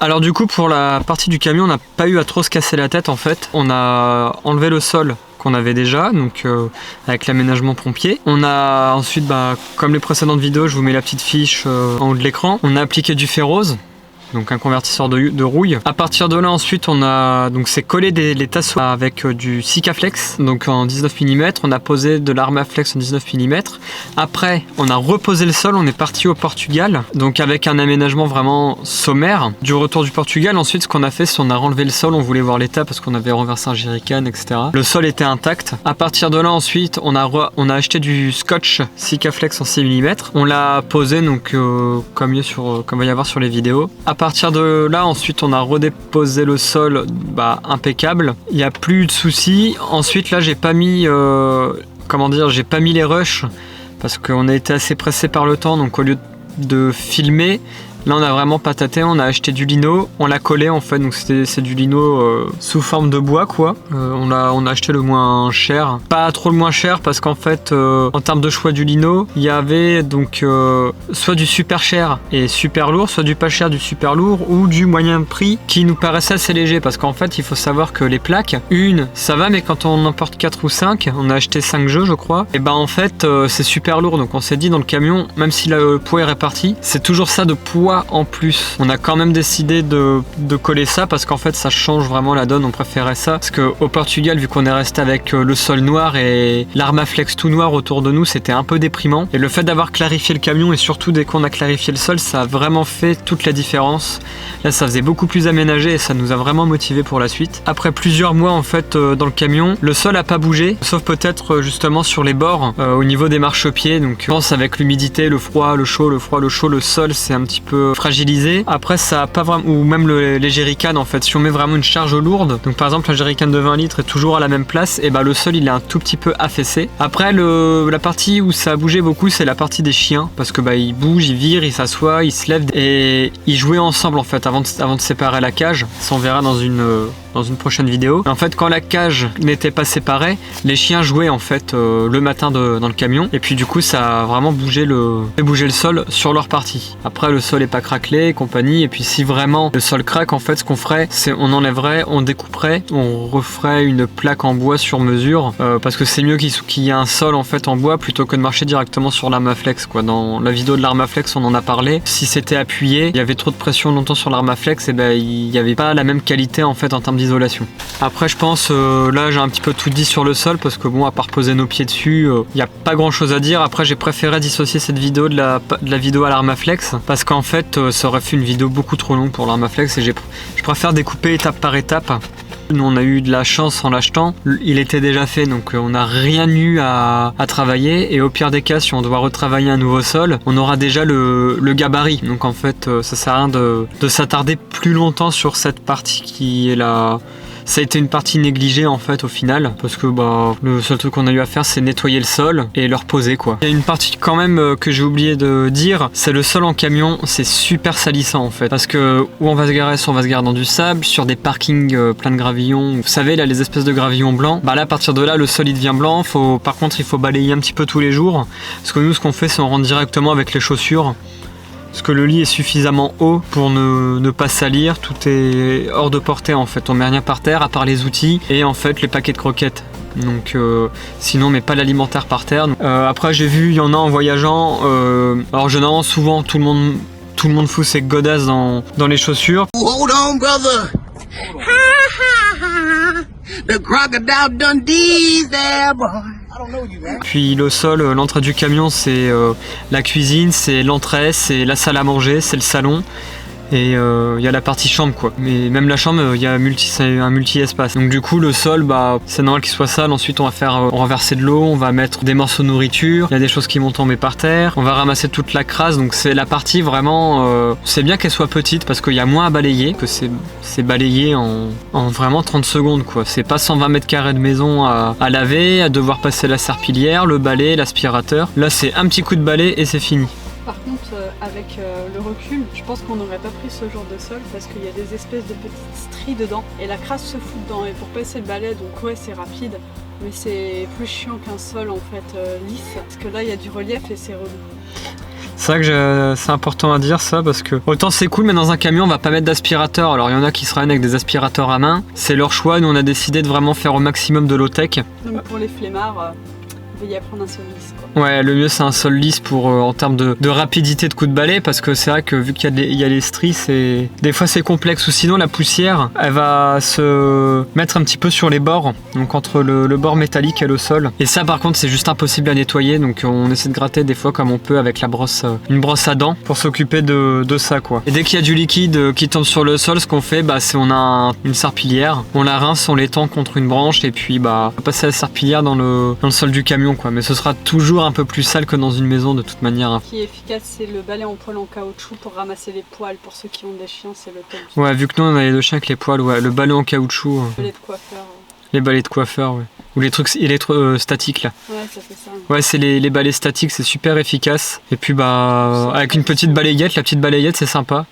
Alors du coup pour la partie du camion on n'a pas eu à trop se casser la tête en fait. On a enlevé le sol qu'on avait déjà, donc avec l'aménagement pompier. On a ensuite, comme les précédentes vidéos, je vous mets la petite fiche en haut de l'écran. On a appliqué du ferrose, donc un convertisseur de rouille. À partir de là ensuite on a donc c'est collé les tasseaux avec du Sikaflex donc en 19 mm, on a posé de l'Armaflex en 19 mm. Après on a reposé le sol, on est parti au Portugal donc avec un aménagement vraiment sommaire. Du retour du Portugal ensuite ce qu'on a fait c'est on a renlevé le sol, on voulait voir l'état parce qu'on avait renversé un jerrycan etc. Le sol était intact. À partir de là ensuite on a acheté du scotch Sikaflex en 6 mm. On l'a posé donc comme va y avoir sur les vidéos. À partir de là, ensuite, on a redéposé le sol impeccable. Il n'y a plus eu de soucis. Ensuite, là, j'ai pas mis, j'ai pas mis les rushs parce qu'on a été assez pressé par le temps. Donc, au lieu de filmer, là, on a vraiment pataté. On a acheté du lino, on l'a collé en fait. Donc, c'est du lino sous forme de bois, quoi. On a acheté le moins cher. Pas trop le moins cher parce qu'en fait, en termes de choix du lino, il y avait donc soit du super cher et super lourd, soit du pas cher, du super lourd ou du moyen prix qui nous paraissait assez léger. Parce qu'en fait, il faut savoir que les plaques, une, ça va, mais quand on en porte 4 ou 5, on a acheté 5 jeux, je crois, et en fait, c'est super lourd. Donc, on s'est dit dans le camion, même si le poids est réparti, c'est toujours ça de poids en plus. On a quand même décidé de coller ça parce qu'en fait ça change vraiment la donne, on préférait ça parce qu'au Portugal vu qu'on est resté avec le sol noir et l'Armaflex tout noir autour de nous c'était un peu déprimant et le fait d'avoir clarifié le camion et surtout dès qu'on a clarifié le sol ça a vraiment fait toute la différence. Là ça faisait beaucoup plus aménagé et ça nous a vraiment motivé pour la suite. Après plusieurs mois en fait dans le camion, le sol a pas bougé sauf peut-être justement sur les bords au niveau des marchepieds. Donc je pense avec l'humidité, le froid, le chaud, le froid, le chaud, le sol c'est un petit peu fragilisé. Après ça a pas vraiment, ou même les jerrycans en fait, si on met vraiment une charge lourde, donc par exemple un jerrycan de 20 litres est toujours à la même place, et le sol il est un tout petit peu affaissé. Après la partie où ça a bougé beaucoup c'est la partie des chiens, parce que ils bougent, ils virent, ils s'assoient, ils se lèvent et ils jouaient ensemble en fait avant de séparer la cage. Ça on verra dans une prochaine vidéo. En fait quand la cage n'était pas séparée, les chiens jouaient en fait le matin dans le camion et puis du coup ça a vraiment bougé le sol sur leur partie. Après le sol est pas craquelé et compagnie, et puis si vraiment le sol craque en fait ce qu'on ferait c'est on enlèverait, on découperait, on referait une plaque en bois sur mesure parce que c'est mieux qu'il y ait un sol en fait en bois plutôt que de marcher directement sur l'Armaflex quoi. Dans la vidéo de l'Armaflex on en a parlé, si c'était appuyé, il y avait trop de pression longtemps sur l'Armaflex et il n'y avait pas la même qualité en fait en termes d'isolation. Après je pense là j'ai un petit peu tout dit sur le sol parce que à part poser nos pieds dessus il n'y a pas grand chose à dire. Après j'ai préféré dissocier cette vidéo de la vidéo à l'Armaflex parce qu'en fait ça aurait fait une vidéo beaucoup trop longue pour l'Armaflex et je préfère découper étape par étape. Nous on a eu de la chance en l'achetant, il était déjà fait donc on n'a rien eu à travailler, et au pire des cas si on doit retravailler un nouveau sol on aura déjà le gabarit, donc en fait ça sert à rien de s'attarder plus longtemps sur cette partie qui est là. Ça a été une partie négligée en fait au final parce que le seul truc qu'on a eu à faire c'est nettoyer le sol et le reposer quoi. Il y a une partie quand même que j'ai oublié de dire, c'est le sol en camion, c'est super salissant en fait parce que où on va se garer, soit on va se garer dans du sable, sur des parkings plein de gravillons, vous savez là les espèces de gravillons blancs, là à partir de là le sol il devient blanc, par contre il faut balayer un petit peu tous les jours parce que nous ce qu'on fait c'est on rentre directement avec les chaussures. Parce que le lit est suffisamment haut pour ne pas salir, tout est hors de portée en fait, on met rien par terre à part les outils et en fait les paquets de croquettes. Donc sinon on met pas l'alimentaire par terre. Après j'ai vu, il y en a en voyageant, alors généralement souvent tout le monde fout ses godasses dans les chaussures. Hold on brother. The crocodile Dundee's there boy. Puis le sol, l'entrée du camion c'est la cuisine, c'est l'entrée, c'est la salle à manger, c'est le salon. Et il y a la partie chambre quoi. Mais même la chambre, il y a un multi-espace. Donc du coup le sol, c'est normal qu'il soit sale. Ensuite on va renverser de l'eau, on va mettre des morceaux de nourriture. Il y a des choses qui vont tomber par terre. On va ramasser toute la crasse. Donc c'est la partie vraiment... c'est bien qu'elle soit petite parce qu'il y a moins à balayer. Que c'est balayé en vraiment 30 secondes quoi. C'est pas 120 mètres carrés de maison à laver, à devoir passer la serpillière, le balai, l'aspirateur. Là c'est un petit coup de balai et c'est fini. Par contre, avec le recul, je pense qu'on n'aurait pas pris ce genre de sol parce qu'il y a des espèces de petites stries dedans et la crasse se fout dedans. Et pour passer le balai, donc ouais, c'est rapide, mais c'est plus chiant qu'un sol en fait lisse parce que là il y a du relief et c'est relou. C'est vrai que c'est important à dire ça parce que autant c'est cool, mais dans un camion on va pas mettre d'aspirateur. Alors il y en a qui se ramènent avec des aspirateurs à main, c'est leur choix. Nous on a décidé de vraiment faire au maximum de low-tech. Donc pour les flemmards, veuillez prendre un sol lisse, quoi. Ouais, le mieux c'est un sol lisse pour en termes de rapidité de coup de balai, parce que c'est vrai que vu qu'il y a les stries, des fois c'est complexe, ou sinon la poussière elle va se mettre un petit peu sur les bords, donc entre le bord métallique et le sol. Et ça par contre c'est juste impossible à nettoyer, donc on essaie de gratter des fois comme on peut avec la brosse, une brosse à dents pour s'occuper de ça quoi. Et dès qu'il y a du liquide qui tombe sur le sol, ce qu'on fait c'est on a une serpillière, on la rince, on l'étend contre une branche et puis on va passer la serpillière dans le sol du camion quoi. Mais ce sera toujours un peu plus sale que dans une maison de toute manière. Ce qui est efficace, c'est le balai en poil en caoutchouc pour ramasser les poils. Pour ceux qui ont des chiens, c'est le top. Ouais, vu que nous on a les 2 chiens avec les poils, ouais, le balai en caoutchouc. Le balai de coiffeur. Les balais de coiffeur, ouais. Ou les trucs statiques là. Ouais, ça fait ça. Ouais, c'est les balais statiques, c'est super efficace. Et puis avec une petite balayette, la petite balayette c'est sympa.